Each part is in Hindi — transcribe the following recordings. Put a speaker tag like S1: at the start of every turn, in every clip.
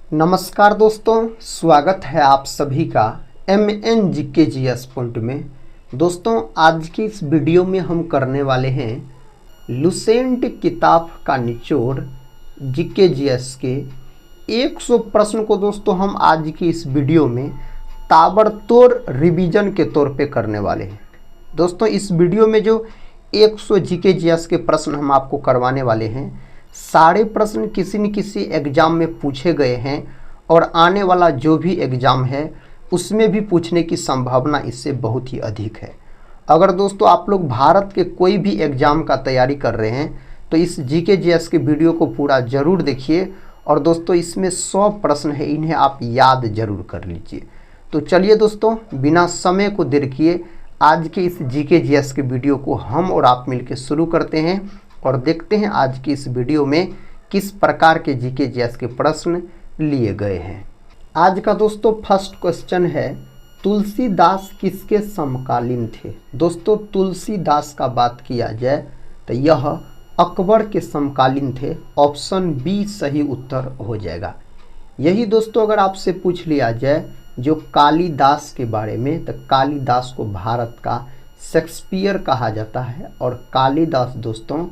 S1: नमस्कार दोस्तों, स्वागत है आप सभी का MN GKGS पॉइंट में। दोस्तों, आज की इस वीडियो में हम करने वाले हैं लुसेंट किताब का निचोड़ GKGS के 100 प्रश्न को दोस्तों हम आज की इस वीडियो में ताबड़तोड़ रिवीजन के तौर पे करने वाले हैं। दोस्तों, इस वीडियो में जो 100 GKGS के प्रश्न हम आपको करवाने वाले हैं, सारे प्रश्न किसी न किसी एग्ज़ाम में पूछे गए हैं और आने वाला जो भी एग्ज़ाम है उसमें भी पूछने की संभावना इससे बहुत ही अधिक है। अगर दोस्तों आप लोग भारत के कोई भी एग्ज़ाम का तैयारी कर रहे हैं तो इस GKGS के वीडियो को पूरा ज़रूर देखिए और दोस्तों इसमें 100 प्रश्न है, इन्हें आप याद ज़रूर कर लीजिए। तो चलिए दोस्तों, बिना समय को देर किए आज के इस GKGS के वीडियो को हम और आप मिलकर शुरू करते हैं और देखते हैं आज की इस वीडियो में किस प्रकार के GKGS के प्रश्न लिए गए हैं। आज का दोस्तों फर्स्ट क्वेश्चन है, तुलसीदास किसके समकालीन थे। दोस्तों, तुलसीदास का बात किया जाए तो यह अकबर के समकालीन थे। ऑप्शन बी सही उत्तर हो जाएगा। यही दोस्तों अगर आपसे पूछ लिया जाए जो कालिदास के बारे में, तो कालिदास को भारत का शेक्सपियर कहा जाता है और कालिदास दोस्तों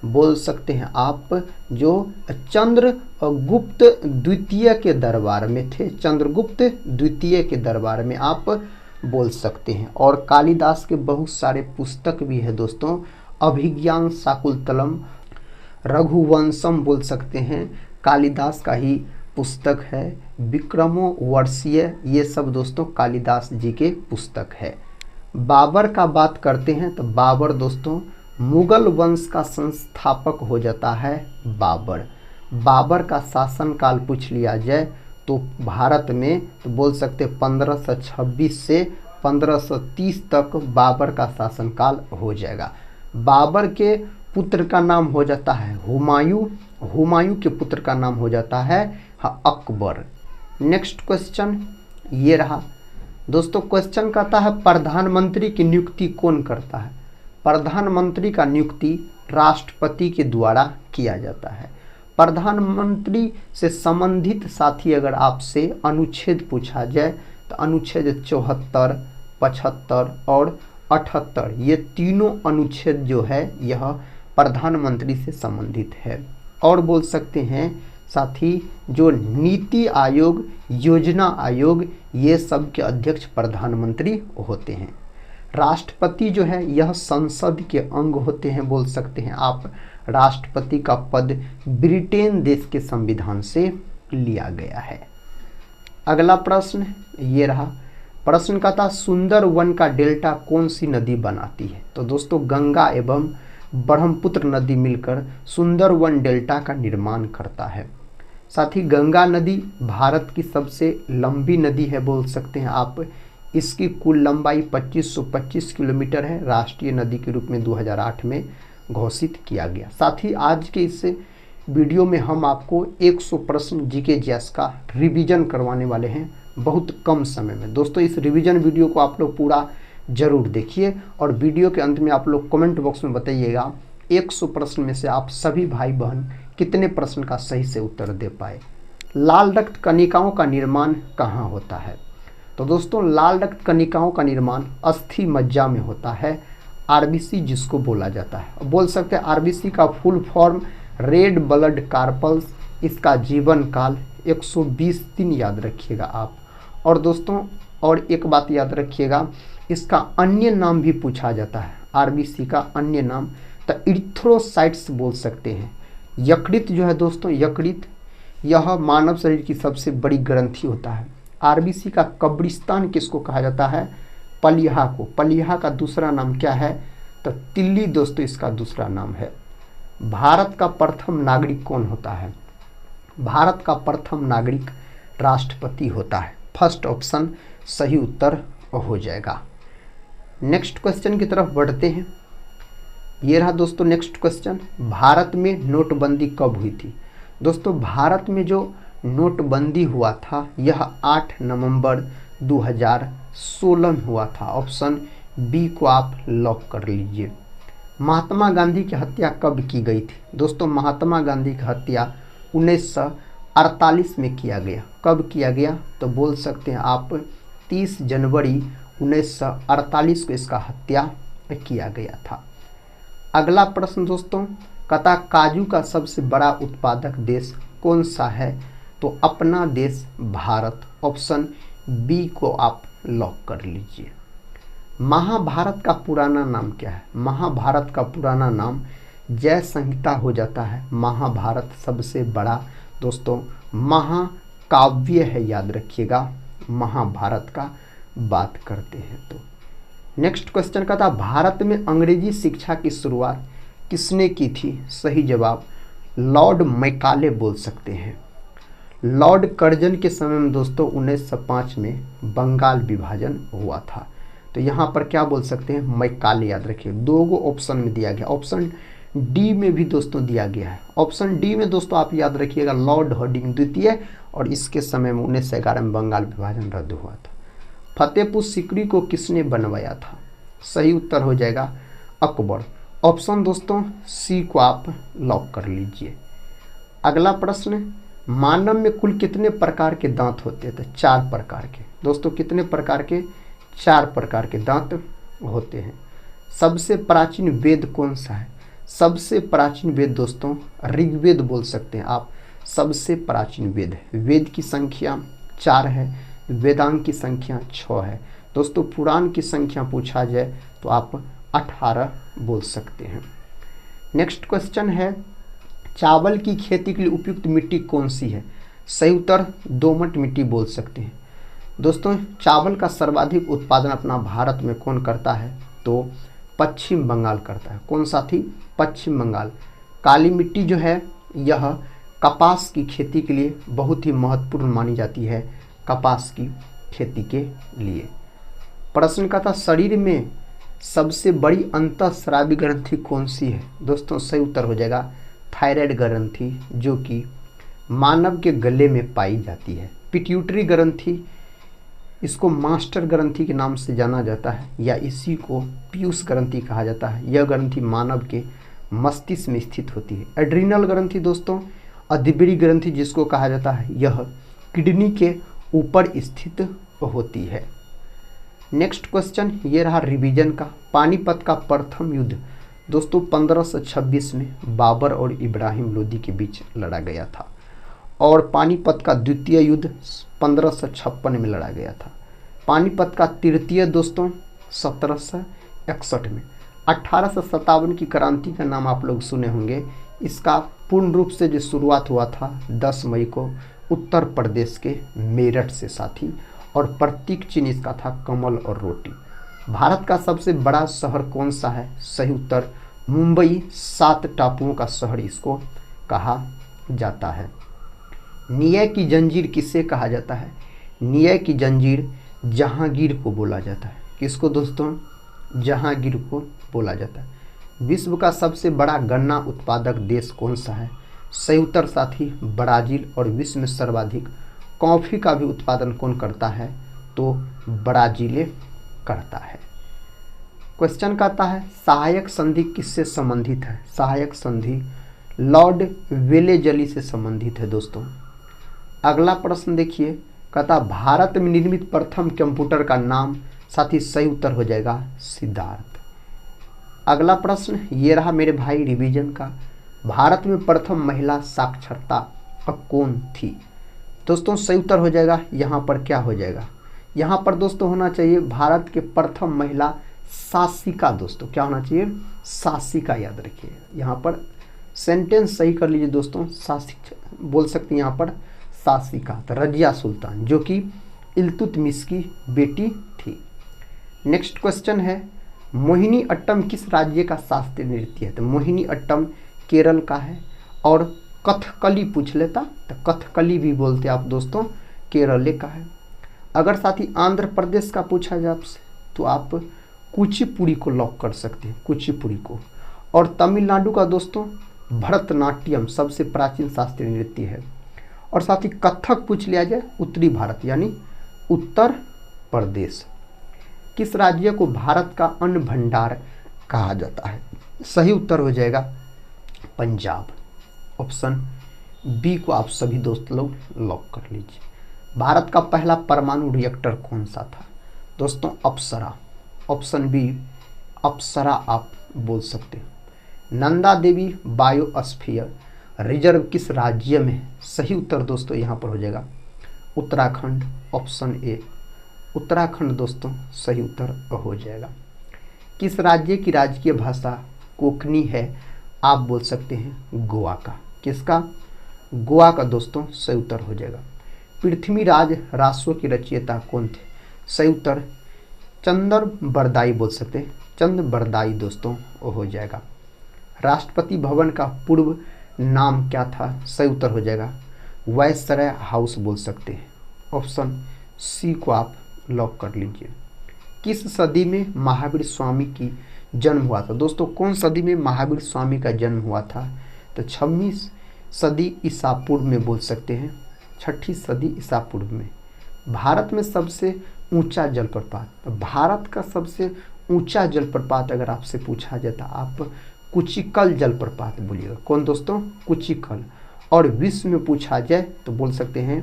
S1: बोल सकते हैं आप जो चंद्रगुप्त द्वितीय के दरबार में थे। चंद्रगुप्त द्वितीय के दरबार में आप बोल सकते हैं। और कालिदास के बहुत सारे पुस्तक भी है दोस्तों, अभिज्ञान शाकुंतलम, रघुवंशम बोल सकते हैं, कालिदास का ही पुस्तक है। विक्रमोर्वशीय, ये सब दोस्तों कालिदास जी के पुस्तक है। बाबर का बात करते हैं तो बाबर दोस्तों मुगल वंश का संस्थापक हो जाता है। बाबर का शासनकाल पूछ लिया जाए तो भारत में तो बोल सकते 1526 से 1530 तक बाबर का शासनकाल हो जाएगा। बाबर के पुत्र का नाम हो जाता है हुमायूं। हुमायूं के पुत्र का नाम हो जाता है अकबर। नेक्स्ट क्वेश्चन ये रहा दोस्तों। क्वेश्चन कहता है प्रधानमंत्री की नियुक्ति कौन करता है। प्रधानमंत्री का नियुक्ति राष्ट्रपति के द्वारा किया जाता है। प्रधानमंत्री से संबंधित साथी अगर आपसे अनुच्छेद पूछा जाए तो अनुच्छेद 74, 75 और 78, ये तीनों अनुच्छेद जो है यह प्रधानमंत्री से संबंधित है। और बोल सकते हैं साथी जो नीति आयोग, योजना आयोग, ये सब के अध्यक्ष प्रधानमंत्री होते हैं। राष्ट्रपति जो है यह संसद के अंग होते हैं। बोल सकते हैं आप राष्ट्रपति का पद ब्रिटेन देश के संविधान से लिया गया है। अगला प्रश्न ये रहा। प्रश्न का था सुंदर वन का डेल्टा कौन सी नदी बनाती है। तो दोस्तों गंगा एवं ब्रह्मपुत्र नदी मिलकर सुंदर वन डेल्टा का निर्माण करता है। साथ ही गंगा नदी भारत की सबसे लंबी नदी है। बोल सकते हैं आप इसकी कुल लंबाई 2525 किलोमीटर है। राष्ट्रीय नदी के रूप में 2008 में घोषित किया गया। साथ ही आज के इस वीडियो में हम आपको 100 प्रश्न GKGS का रिवीजन करवाने वाले हैं बहुत कम समय में। दोस्तों इस रिवीजन वीडियो को आप लोग पूरा ज़रूर देखिए और वीडियो के अंत में आप लोग कमेंट बॉक्स में बताइएगा 100 प्रश्न में से आप सभी भाई बहन कितने प्रश्न का सही से उत्तर दे पाए। लाल रक्त कणिकाओं का निर्माण कहाँ होता है। तो दोस्तों लाल रक्त कणिकाओं का निर्माण अस्थि मज्जा में होता है। RBC जिसको बोला जाता है। बोल सकते हैं RBC का full form red blood carpals. इसका जीवन काल 120 दिन याद रखिएगा आप। और दोस्तों और एक बात याद रखिएगा, इसका अन्य नाम भी पूछा जाता है। RBC का अन्य नाम तो इरिथ्रोसाइट्स बोल सकते हैं। यकृत जो है दोस्तों, यकृत यह मानव शरीर की सबसे बड़ी ग्रंथि होता है। RBC का कब्रिस्तान किसको कहा जाता है, पलिहा को। पलिहा का दूसरा नाम क्या है, तो तिल्ली दोस्तों इसका दूसरा नाम है। भारत का प्रथम नागरिक कौन होता है। भारत का प्रथम नागरिक राष्ट्रपति होता है। फर्स्ट ऑप्शन सही उत्तर हो जाएगा। नेक्स्ट क्वेश्चन की तरफ बढ़ते हैं। ये रहा दोस्तों नेक्स्ट क्वेश्चन, भारत में नोटबंदी कब हुई थी। दोस्तों भारत में जो नोटबंदी हुआ था यह 8 नवंबर 2016 में हुआ था। ऑप्शन बी को आप लॉक कर लीजिए। महात्मा गांधी की हत्या कब की गई थी। दोस्तों महात्मा गांधी की हत्या 1948 में किया गया। कब किया गया? तो बोल सकते हैं आप 30 जनवरी 1948 को इसका हत्या किया गया था। अगला प्रश्न दोस्तों, कहता काजू का सबसे बड़ा उत्पादक देश कौन सा है? तो अपना देश भारत। ऑप्शन बी को आप लॉक कर लीजिए। महाभारत का पुराना नाम क्या है? महाभारत का पुराना नाम जय संहिता हो जाता है। महाभारत सबसे बड़ा दोस्तों महाकाव्य है, याद रखिएगा महाभारत का बात करते हैं तो। नेक्स्ट क्वेश्चन का था भारत में अंग्रेजी शिक्षा की शुरुआत किसने की थी? सही जवाब लॉर्ड मैकाले बोल सकते हैं। लॉर्ड कर्जन के समय में दोस्तों 1905 में बंगाल विभाजन हुआ था। तो यहाँ पर क्या बोल सकते हैं? मैकाले, याद रखिए। दो गो ऑप्शन में दिया गया, ऑप्शन डी में भी दोस्तों दिया गया है। ऑप्शन डी में दोस्तों आप याद रखिएगा लॉर्ड हार्डिंग द्वितीय, और इसके समय में 1911 में बंगाल विभाजन रद्द हुआ था। फतेहपुर सीकरी को किसने बनवाया था? सही उत्तर हो जाएगा अकबर। ऑप्शन दोस्तों सी को आप लॉक कर लीजिए। अगला प्रश्न, मानव में कुल कितने प्रकार के दांत होते हैं? तो 4 प्रकार के। दोस्तों कितने प्रकार के? 4 प्रकार के दांत होते हैं। सबसे प्राचीन वेद कौन सा है? सबसे प्राचीन वेद दोस्तों ऋग्वेद बोल सकते हैं आप। सबसे प्राचीन वेद, वेद की संख्या 4 है, वेदांग की संख्या 6 है। दोस्तों पुराण की संख्या पूछा जाए तो आप 18 बोल सकते हैं। नेक्स्ट क्वेश्चन है चावल की खेती के लिए उपयुक्त मिट्टी कौन सी है? सही उत्तर दोमट मिट्टी बोल सकते हैं। दोस्तों चावल का सर्वाधिक उत्पादन अपना भारत में कौन करता है? तो पश्चिम बंगाल करता है। कौन सा थी? पश्चिम बंगाल। काली मिट्टी जो है यह कपास की खेती के लिए बहुत ही महत्वपूर्ण मानी जाती है, कपास की खेती के लिए। प्रश्न का था शरीर में सबसे बड़ी अंतःस्रावी ग्रंथि कौन सी है? दोस्तों सही उत्तर हो जाएगा थायराइड ग्रंथि, जो कि मानव के गले में पाई जाती है। पिट्यूटरी ग्रंथि, इसको मास्टर ग्रंथि के नाम से जाना जाता है, या इसी को पीयूष ग्रंथि कहा जाता है। यह ग्रंथि मानव के मस्तिष्क में स्थित होती है। एड्रिनल ग्रंथि दोस्तों अधिबरी ग्रंथि जिसको कहा जाता है, यह किडनी के ऊपर स्थित होती है। नेक्स्ट क्वेश्चन ये रहा रिवीजन का। पानीपत का प्रथम युद्ध दोस्तों 1526 में बाबर और इब्राहिम लोदी के बीच लड़ा गया था, और पानीपत का द्वितीय युद्ध 1556 में लड़ा गया था। पानीपत का तृतीय दोस्तों 1761 में। 1857 की क्रांति का नाम आप लोग सुने होंगे। इसका पूर्ण रूप से जो शुरुआत हुआ था 10 मई को उत्तर प्रदेश के मेरठ से साथी, और प्रतीक चिन्ह इसका था कमल और रोटी। भारत का सबसे बड़ा शहर कौन सा है? सही उत्तर मुंबई, 7 टापुओं का शहर इसको कहा जाता है। न्याय की जंजीर किसे कहा जाता है? न्याय की जंजीर जहांगीर को बोला जाता है। किसको दोस्तों? जहांगीर को बोला जाता है। विश्व का सबसे बड़ा गन्ना उत्पादक देश कौन सा है? सही उत्तर साथी ब्राज़ील। और विश्व में सर्वाधिक कॉफ़ी का भी उत्पादन कौन करता है? तो ब्राज़ील करता है। क्वेश्चन कहता है सहायक संधि किससे संबंधित है? सहायक संधि लॉर्ड वेलेजली से संबंधित है दोस्तों। अगला प्रश्न देखिए, कहता भारत में निर्मित प्रथम कंप्यूटर का नाम, साथ ही सही उत्तर हो जाएगा सिद्धार्थ। अगला प्रश्न ये रहा मेरे भाई रिवीजन का। भारत में प्रथम महिला साक्षरता कौन थी? दोस्तों सही उत्तर हो जाएगा, यहाँ पर क्या हो जाएगा? यहाँ पर दोस्तों होना चाहिए भारत के प्रथम महिला शासिका। दोस्तों क्या होना चाहिए? शासिका, याद रखिए। यहाँ पर सेंटेंस सही कर लीजिए दोस्तों, शासिका बोल सकते हैं यहाँ पर शासिका। तो रजिया सुल्तान जो कि इल्तुतमिश की बेटी थी। नेक्स्ट क्वेश्चन है मोहिनी अट्टम किस राज्य का शास्त्रीय नृत्य है? तो मोहिनी अट्टम केरल का है। और कथकली पूछ लेता तो कथकली भी बोलते आप दोस्तों, केरल का है। अगर साथ ही आंध्र प्रदेश का पूछा जाए आपसे तो आप कुचिपुड़ी को लॉक कर सकते हैं, कुचिपुड़ी को। और तमिलनाडु का दोस्तों भरतनाट्यम सबसे प्राचीन शास्त्रीय नृत्य है। और साथ ही कथक पूछ लिया जाए उत्तरी भारत यानी उत्तर प्रदेश। किस राज्य को भारत का अन्न भंडार कहा जाता है? सही उत्तर हो जाएगा पंजाब। ऑप्शन बी को आप सभी दोस्त लोग लॉक कर लीजिए। भारत का पहला परमाणु रिएक्टर कौन सा था? दोस्तों अप्सरा, ऑप्शन बी अप्सरा आप बोल सकते हैं। नंदा देवी बायोस्फीयर रिजर्व किस राज्य में है? सही उत्तर दोस्तों यहाँ पर हो जाएगा उत्तराखंड, ऑप्शन ए उत्तराखंड दोस्तों सही उत्तर हो जाएगा। किस राज्य की राजकीय भाषा कोंकणी है? आप बोल सकते हैं गोवा का। किसका? गोवा का दोस्तों सही उत्तर हो जाएगा। पृथ्वीराज रासो की रचयिता कौन थे? सही उत्तर चंद्र बरदाई बोल सकते हैं, चंद्र बरदाई दोस्तों हो जाएगा। राष्ट्रपति भवन का पूर्व नाम क्या था? सही उत्तर हो जाएगा वायसराय हाउस बोल सकते हैं, ऑप्शन सी को आप लॉक कर लीजिए। किस सदी में महावीर स्वामी की जन्म हुआ था? दोस्तों कौन सदी में महावीर स्वामी का जन्म हुआ था? तो 6वीं सदी ईसा पूर्व में बोल सकते हैं, 6ठी सदी ईसा पूर्व में। भारत में सबसे ऊंचा जलप्रपात, भारत का सबसे ऊंचा जलप्रपात अगर आपसे पूछा जाता आप कुचिकल जलप्रपात बोलिएगा। कौन दोस्तों? कुचिकल। और विश्व में पूछा जाए तो बोल सकते हैं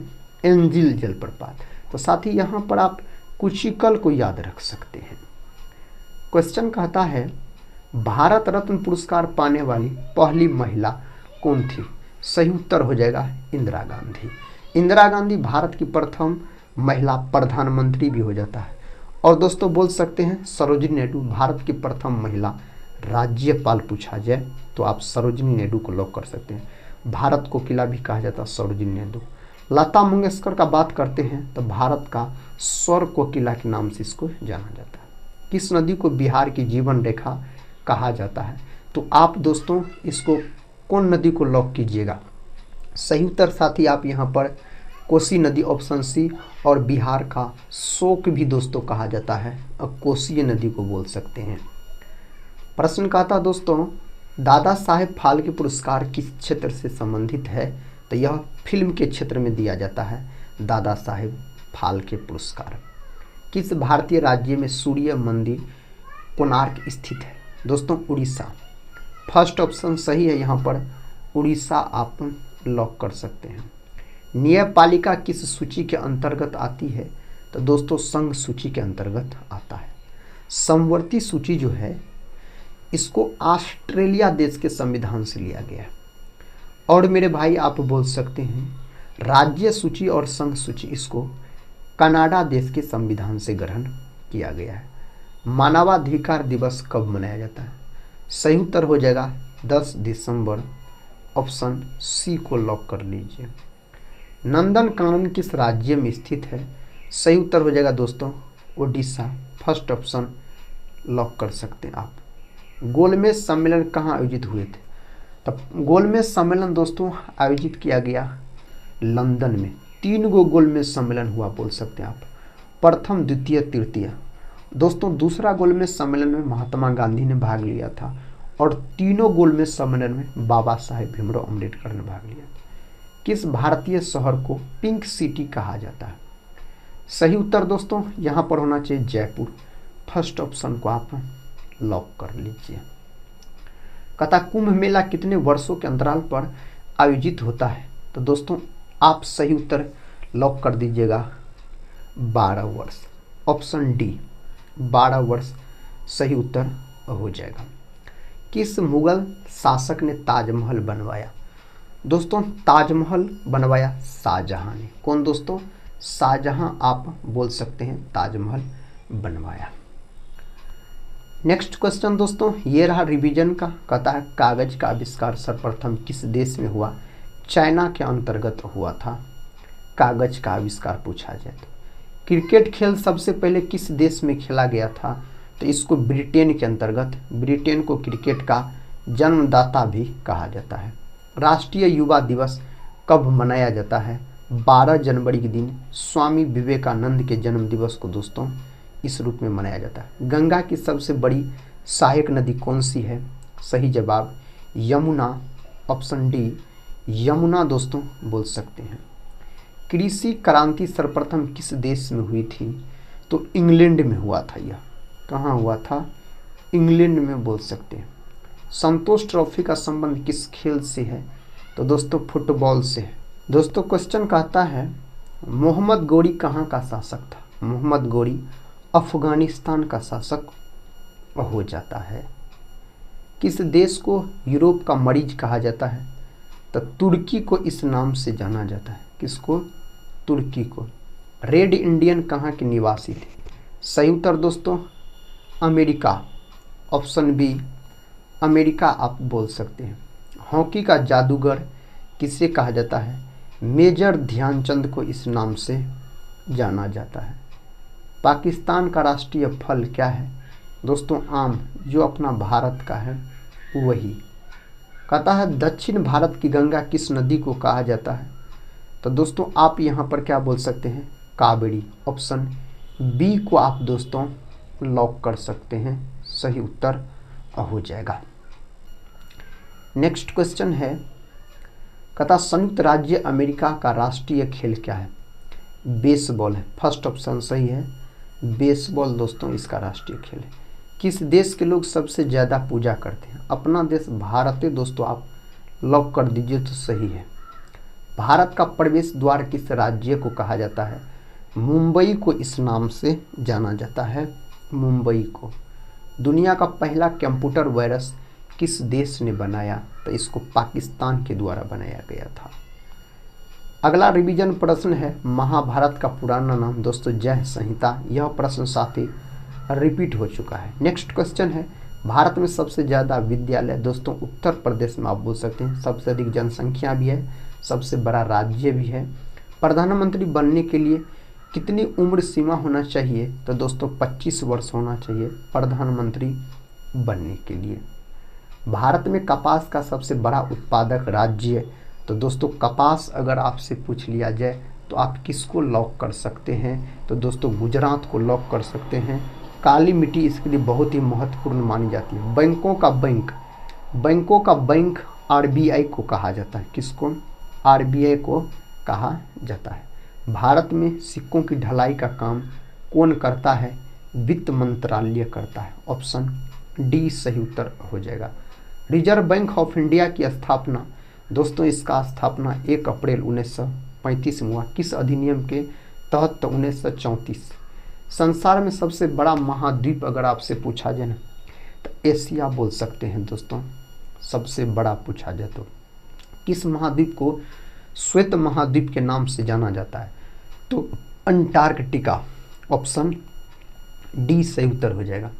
S1: एंजिल जलप्रपात। तो साथ ही यहाँ पर आप कुचिकल को याद रख सकते हैं। क्वेश्चन कहता है भारत रत्न पुरस्कार पाने वाली पहली महिला कौन थी? सही उत्तर हो जाएगा इंदिरा गांधी। इंदिरा गांधी भारत की प्रथम महिला प्रधानमंत्री भी हो जाता है। और दोस्तों बोल सकते हैं सरोजिनी नायडू भारत की प्रथम महिला राज्यपाल पूछा जाए तो आप सरोजिनी नायडू को लॉक कर सकते हैं। भारत को किला भी कहा जाता है सरोजिनी नायडू। लता मंगेशकर का बात करते हैं तो भारत का स्वर कोकिला के नाम से इसको जाना जाता है। किस नदी को बिहार की जीवन रेखा कहा जाता है? तो आप दोस्तों इसको कौन नदी को लॉक कीजिएगा? सही उत्तर साथी आप यहाँ पर कोसी नदी, ऑप्शन सी। और बिहार का शोक भी दोस्तों कहा जाता है, और कोसी नदी को बोल सकते हैं। प्रश्न कहता दोस्तों दादा साहेब फाल्के पुरस्कार किस क्षेत्र से संबंधित है? तो यह फिल्म के क्षेत्र में दिया जाता है दादा साहेब फाल्के पुरस्कार। किस भारतीय राज्य में सूर्य मंदिर कोणार्क स्थित है? दोस्तों उड़ीसा। फर्स्ट ऑप्शन सही है, यहाँ पर उड़ीसा आप लॉक कर सकते हैं। न्यायपालिका किस सूची के अंतर्गत आती है? तो दोस्तों संघ सूची के अंतर्गत आता है। समवर्ती सूची जो है इसको ऑस्ट्रेलिया देश के संविधान से लिया गया है। और मेरे भाई आप बोल सकते हैं राज्य सूची और संघ सूची इसको कनाडा देश के संविधान से ग्रहण किया गया है। मानवाधिकार दिवस कब मनाया जाता है? सही उत्तर हो जाएगा 10 दिसंबर, ऑप्शन सी को लॉक कर लीजिए। नंदन कानन किस राज्य में स्थित है? सही उत्तर हो जाएगा दोस्तों ओडिशा, फर्स्ट ऑप्शन लॉक कर सकते हैं आप। गोलमेज सम्मेलन कहाँ आयोजित हुए थे? तब गोलमेज सम्मेलन दोस्तों आयोजित किया गया लंदन में। 3 गो गोलमेज सम्मेलन हुआ बोल सकते हैं आप, प्रथम, द्वितीय, तृतीय। दोस्तों दूसरा गोलमेज सम्मेलन में महात्मा गांधी ने भाग लिया था और तीनों गोलमेज सम्मेलन में बाबा साहेब भीमराव अम्बेडकर ने भाग लिया। किस भारतीय शहर को पिंक सिटी कहा जाता है? सही उत्तर दोस्तों यहाँ पर होना चाहिए जयपुर, फर्स्ट ऑप्शन को आप लॉक कर लीजिए। कथा कुंभ मेला कितने वर्षों के अंतराल पर आयोजित होता है? तो दोस्तों आप सही उत्तर लॉक कर दीजिएगा 12 वर्ष, ऑप्शन डी 12 वर्ष सही उत्तर हो जाएगा। किस मुगल शासक ने ताजमहल बनवाया? दोस्तों ताजमहल बनवाया शाहजहां ने। कौन दोस्तों? शाहजहां आप बोल सकते हैं ताजमहल बनवाया। नेक्स्ट क्वेश्चन दोस्तों ये रहा रिवीजन का। कहता है कागज का आविष्कार सर्वप्रथम किस देश में हुआ? चाइना के अंतर्गत हुआ था कागज का आविष्कार पूछा जाए तो। क्रिकेट खेल सबसे पहले किस देश में खेला गया था? तो इसको ब्रिटेन के अंतर्गत, ब्रिटेन को क्रिकेट का जन्मदाता भी कहा जाता है। राष्ट्रीय युवा दिवस कब मनाया जाता है? 12 जनवरी के दिन स्वामी विवेकानंद के जन्म दिवस को दोस्तों इस रूप में मनाया जाता है। गंगा की सबसे बड़ी सहायक नदी कौन सी है? सही जवाब यमुना, ऑप्शन डी यमुना दोस्तों बोल सकते हैं। कृषि क्रांति सर्वप्रथम किस देश में हुई थी? तो इंग्लैंड में हुआ था। यह कहाँ हुआ था? इंग्लैंड में बोल सकते हैं। संतोष ट्रॉफी का संबंध किस खेल से है? तो दोस्तों फुटबॉल से। दोस्तों क्वेश्चन कहता है मोहम्मद गोरी कहाँ का शासक था। मोहम्मद गोरी अफगानिस्तान का शासक हो जाता है। किस देश को यूरोप का मरीज कहा जाता है। तो तुर्की को इस नाम से जाना जाता है। किसको? तुर्की को। रेड इंडियन कहाँ के निवासी थे। सही उत्तर दोस्तों अमेरिका। ऑप्शन बी अमेरिका आप बोल सकते हैं। हॉकी का जादूगर किसे कहा जाता है। मेजर ध्यानचंद को इस नाम से जाना जाता है। पाकिस्तान का राष्ट्रीय फल क्या है। दोस्तों आम, जो अपना भारत का है वही। कहता है दक्षिण भारत की गंगा किस नदी को कहा जाता है। तो दोस्तों आप यहाँ पर क्या बोल सकते हैं, कावेरी। ऑप्शन बी को आप दोस्तों लॉक कर सकते हैं, सही उत्तर हो जाएगा। नेक्स्ट क्वेश्चन है, कहता संयुक्त राज्य अमेरिका का राष्ट्रीय खेल क्या है। बेसबॉल है। फर्स्ट ऑप्शन सही है, बेसबॉल दोस्तों इसका राष्ट्रीय खेल है। किस देश के लोग सबसे ज़्यादा पूजा करते हैं। अपना देश भारत है दोस्तों, आप लॉक कर दीजिए तो सही है। भारत का प्रवेश द्वार किस राज्य को कहा जाता है। मुंबई को इस नाम से जाना जाता है, मुंबई को। दुनिया का पहला कंप्यूटर वायरस किस देश ने बनाया। तो इसको पाकिस्तान के द्वारा बनाया गया था। अगला रिवीजन प्रश्न है, महाभारत का पुराना नाम। दोस्तों जय संहिता। यह प्रश्न साथ ही रिपीट हो चुका है। नेक्स्ट क्वेश्चन है, भारत में सबसे ज़्यादा विद्यालय। दोस्तों उत्तर प्रदेश में आप बोल सकते हैं, सबसे अधिक जनसंख्या भी है, सबसे बड़ा राज्य भी है। प्रधानमंत्री बनने के लिए कितनी उम्र सीमा होना चाहिए। तो दोस्तों 25 वर्ष होना चाहिए प्रधानमंत्री बनने के लिए। भारत में कपास का सबसे बड़ा उत्पादक राज्य। तो दोस्तों कपास अगर आपसे पूछ लिया जाए तो आप किसको लॉक कर सकते हैं। तो दोस्तों गुजरात को लॉक कर सकते हैं। काली मिट्टी इसके लिए बहुत ही महत्वपूर्ण मानी जाती है। बैंकों का बैंक आरबीआई को कहा जाता है। किसको? आरबीआई को कहा जाता है। भारत में सिक्कों की ढलाई का काम कौन करता है। वित्त मंत्रालय करता है। ऑप्शन डी सही उत्तर हो जाएगा। रिजर्व बैंक ऑफ इंडिया की स्थापना। दोस्तों इसका स्थापना 1 अप्रैल 1935 में हुआ। किस अधिनियम के तहत। तो 1934। संसार में सबसे बड़ा महाद्वीप अगर आपसे पूछा जाए ना तो एशिया बोल सकते हैं दोस्तों, सबसे बड़ा पूछा जाए तो। किस महाद्वीप को श्वेत महाद्वीप के नाम से जाना जाता है। तो अंटार्कटिका। ऑप्शन डी सही उत्तर हो जाएगा।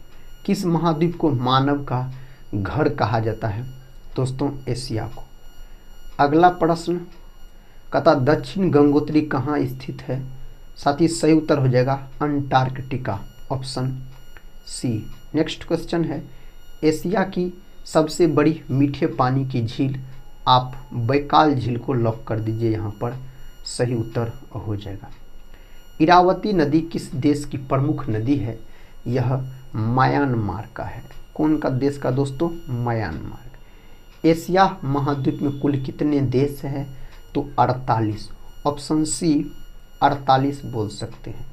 S1: किस महाद्वीप को मानव का घर कहा जाता है। दोस्तों एशिया को। अगला प्रश्न, कहता दक्षिण गंगोत्री कहाँ स्थित है। साथ ही सही उत्तर हो जाएगा Antarctica. Option C. Next question है, एशिया की सबसे बड़ी मीठे पानी की झील। आप बैकाल झील को लॉक कर दीजिए, यहाँ पर सही उत्तर हो जाएगा। इरावती नदी किस देश की प्रमुख नदी है। यह म्यांमार का है। कौन का देश का दोस्तों? म्यांमार। एशिया महाद्वीप में कुल कितने देश हैं। तो 48। ऑप्शन सी 48 बोल सकते हैं।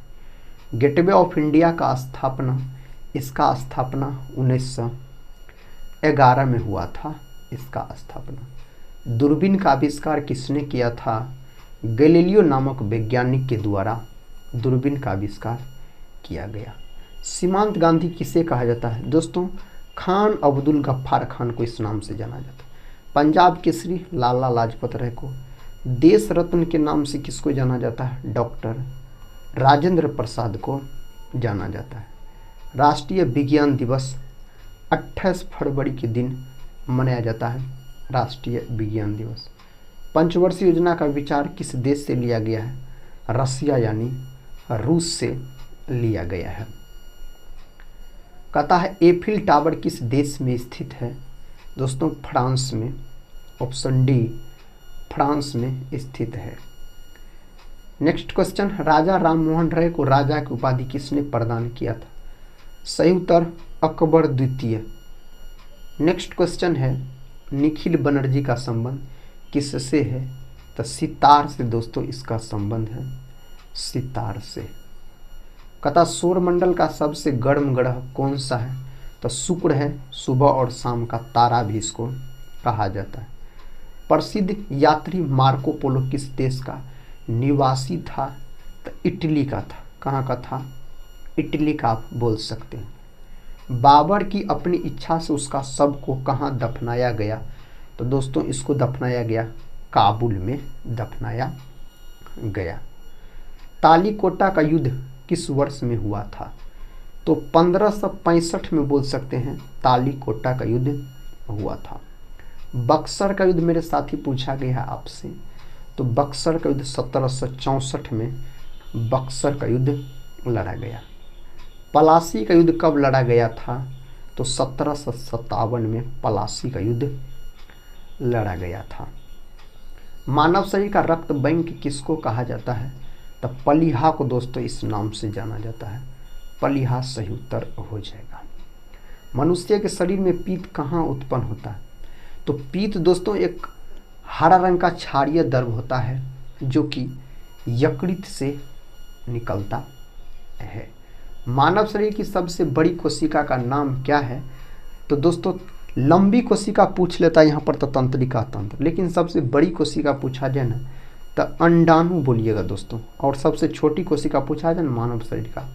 S1: गेटवे ऑफ इंडिया का स्थापना, इसका स्थापना 1911 में हुआ था। इसका स्थापना। दूरबीन का आविष्कार किसने किया था। गैलीलियो नामक वैज्ञानिक के द्वारा दूरबीन का आविष्कार किया गया। सीमांत गांधी किसे कहा जाता है। दोस्तों खान अब्दुल गफ्फार खान को इस नाम से जाना जाता है। पंजाब केसरी लाला लाजपत राय को। देश रत्न के नाम से किसको जाना जाता है। डॉक्टर राजेंद्र प्रसाद को जाना जाता है। राष्ट्रीय विज्ञान दिवस 28 फरवरी के दिन मनाया जाता है, राष्ट्रीय विज्ञान दिवस। पंचवर्षीय योजना का विचार किस देश से लिया गया है। रसिया यानी रूस से लिया गया है। कहता है एफिल टावर किस देश में स्थित है। दोस्तों फ्रांस में। ऑप्शन डी फ्रांस में स्थित है। नेक्स्ट क्वेश्चन, राजा राममोहन राय को राजा की उपाधि किसने प्रदान किया था। सही उत्तर अकबर द्वितीय। नेक्स्ट क्वेश्चन है, निखिल बनर्जी का संबंध किससे है। तो सितार से दोस्तों इसका संबंध है, सितार से। कहता सौरमंडल का सबसे गर्म ग्रह कौन सा है। तो शुक्र है। सुबह और शाम का तारा भी इसको कहा जाता है। प्रसिद्ध यात्री मार्को पोलो किस देश का निवासी था? तो इटली का था। कहाँ का था? इटली का आप बोल सकते हैं। बाबर की अपनी इच्छा से उसका शव को कहाँ दफनाया गया? तो दोस्तों इसको दफनाया गया काबुल में दफनाया गया। तालीकोटा का युद्ध किस वर्ष में हुआ था? तो 1565 में बोल सकते हैं तालीकोटा का युद्ध हुआ था। बक्सर का युद्ध मेरे साथी पूछा गया है आपसे, तो बक्सर का युद्ध 1764 में बक्सर का युद्ध लड़ा गया। पलासी का युद्ध कब लड़ा गया था? तो 1757 में पलासी का युद्ध लड़ा गया था। मानव शरीर का रक्त बैंक किसको कहा जाता है? तो पलीहा को दोस्तों इस नाम से जाना जाता है। पलीहा सही उत्तर हो जाएगा। मनुष्य के शरीर में पीत कहाँ उत्पन्न होता है? तो पीत दोस्तों एक हरा रंग का क्षारीय द्रव होता है जो कि यकृत से निकलता है। मानव शरीर की सबसे बड़ी कोशिका का नाम क्या है? तो दोस्तों लंबी कोशिका पूछ लेता है यहाँ पर तो तंत्रिका तंत्र, लेकिन सबसे बड़ी कोशिका पूछा जाए ना तो अंडाणु बोलिएगा दोस्तों, और सबसे छोटी कोशिका पूछा जाए ना मानव शरीर का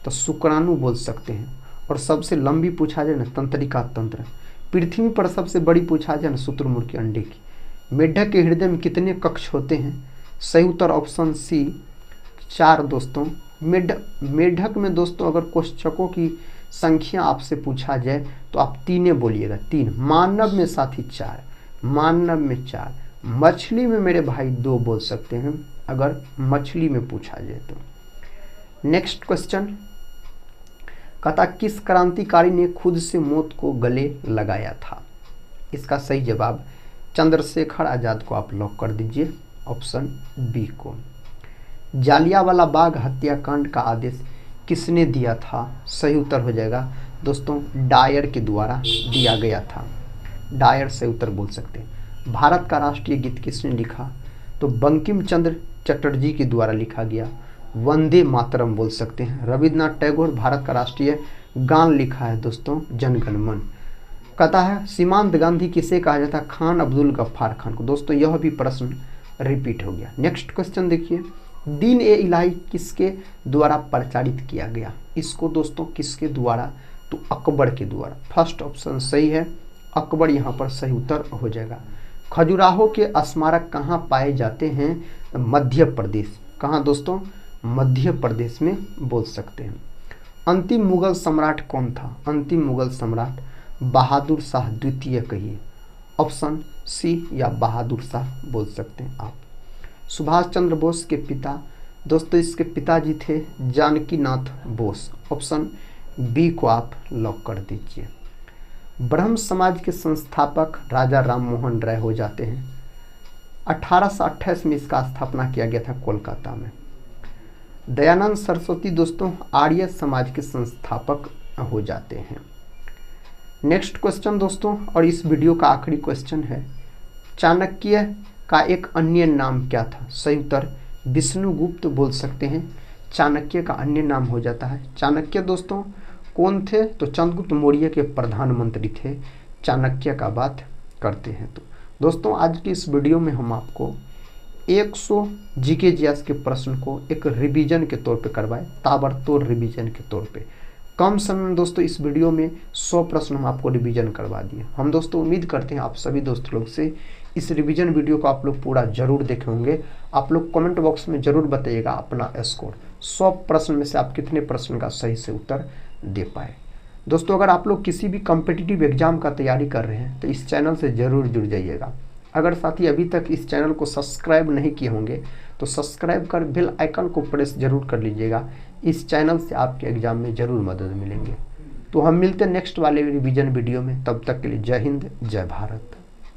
S1: तो शुक्राणु बोल सकते हैं, और सबसे लंबी पूछा जाए ना तंत्रिका तंत्र। पृथ्वी पर सबसे बड़ी पूछा जाए ना शुतुरमुर्ग के अंडे की। मेढक के हृदय में कितने कक्ष होते हैं? सही उत्तर ऑप्शन सी 4 दोस्तों। मेढक में दोस्तों अगर कोष्ठकों की संख्या आपसे पूछा जाए तो आप 3 बोलिएगा, 3। मानव में साथी 4, मानव में 4। मछली में मेरे भाई 2 बोल सकते हैं अगर मछली में पूछा जाए तो। नेक्स्ट क्वेश्चन कहता किस क्रांतिकारी ने खुद से मौत को गले लगाया था? इसका सही जवाब चंद्रशेखर आजाद को आप लॉक कर दीजिए, ऑप्शन बी को। जालियांवाला बाग हत्याकांड का आदेश किसने दिया था? सही उत्तर हो जाएगा दोस्तों डायर के द्वारा दिया गया था। डायर सही उत्तर बोल सकते हैं। भारत का राष्ट्रीय गीत किसने लिखा? तो बंकिम चंद्र चटर्जी के द्वारा लिखा गया वंदे मातरम बोल सकते हैं। रविन्द्रनाथ टैगोर भारत का राष्ट्रीय गान लिखा है दोस्तों जनगण मन। कहता है सीमांत गांधी किसे कहा जाता है? खान अब्दुल गफ्फार खान को। दोस्तों यह भी प्रश्न रिपीट हो गया। नेक्स्ट क्वेश्चन देखिए, दीन ए इलाही किसके द्वारा प्रचारित किया गया? इसको दोस्तों किसके द्वारा? तो अकबर के द्वारा। फर्स्ट ऑप्शन सही है, अकबर यहाँ पर सही उत्तर हो जाएगा। खजुराहो के स्मारक कहाँ पाए जाते हैं? मध्य प्रदेश। कहाँ दोस्तों? मध्य प्रदेश में बोल सकते हैं। अंतिम मुगल सम्राट कौन था? अंतिम मुगल सम्राट बहादुर शाह द्वितीय कहिए, ऑप्शन सी या बहादुर शाह बोल सकते हैं आप। सुभाष चंद्र बोस के पिता दोस्तों इसके पिताजी थे जानकी नाथ बोस, ऑप्शन बी को आप लॉक कर दीजिए। ब्रह्म समाज के संस्थापक राजा राममोहन राय हो जाते हैं। 1828 में इसका स्थापना किया गया था कोलकाता में। दयानंद सरस्वती दोस्तों आर्य समाज के संस्थापक हो जाते हैं। नेक्स्ट क्वेश्चन दोस्तों, और इस वीडियो का आखिरी क्वेश्चन है, चाणक्य का एक अन्य नाम क्या था? सही उत्तर विष्णुगुप्त बोल सकते हैं। चाणक्य का अन्य नाम हो जाता है। चाणक्य दोस्तों कौन थे? तो चंद्रगुप्त मौर्य के प्रधानमंत्री थे। चाणक्य का बात करते हैं तो दोस्तों आज की इस वीडियो में हम आपको 100 जीके जीएस के प्रश्न को एक रिवीजन के तौर पे करवाए, ताबड़तोड़ रिवीजन के तौर पे। कम समय में दोस्तों इस वीडियो में 100 प्रश्न हम आपको रिवीजन करवा दिए। हम दोस्तों उम्मीद करते हैं आप सभी दोस्त लोग से इस रिवीजन वीडियो को आप लोग पूरा जरूर देखे होंगे। आप लोग कमेंट बॉक्स में जरूर बताइएगा अपना स्कोर, 100 प्रश्न में से आप कितने प्रश्न का सही से उत्तर दे पाए। दोस्तों अगर आप लोग किसी भी कॉम्पिटिटिव एग्जाम का तैयारी कर रहे हैं तो इस चैनल से ज़रूर जुड़ जाइएगा। अगर साथी अभी तक इस चैनल को सब्सक्राइब नहीं किए होंगे तो सब्सक्राइब कर बेल आइकन को प्रेस जरूर कर लीजिएगा। इस चैनल से आपके एग्जाम में ज़रूर मदद मिलेंगे। तो हम मिलते हैं नेक्स्ट वाले रिवीजन वीडियो में, तब तक के लिए जय हिंद जय भारत।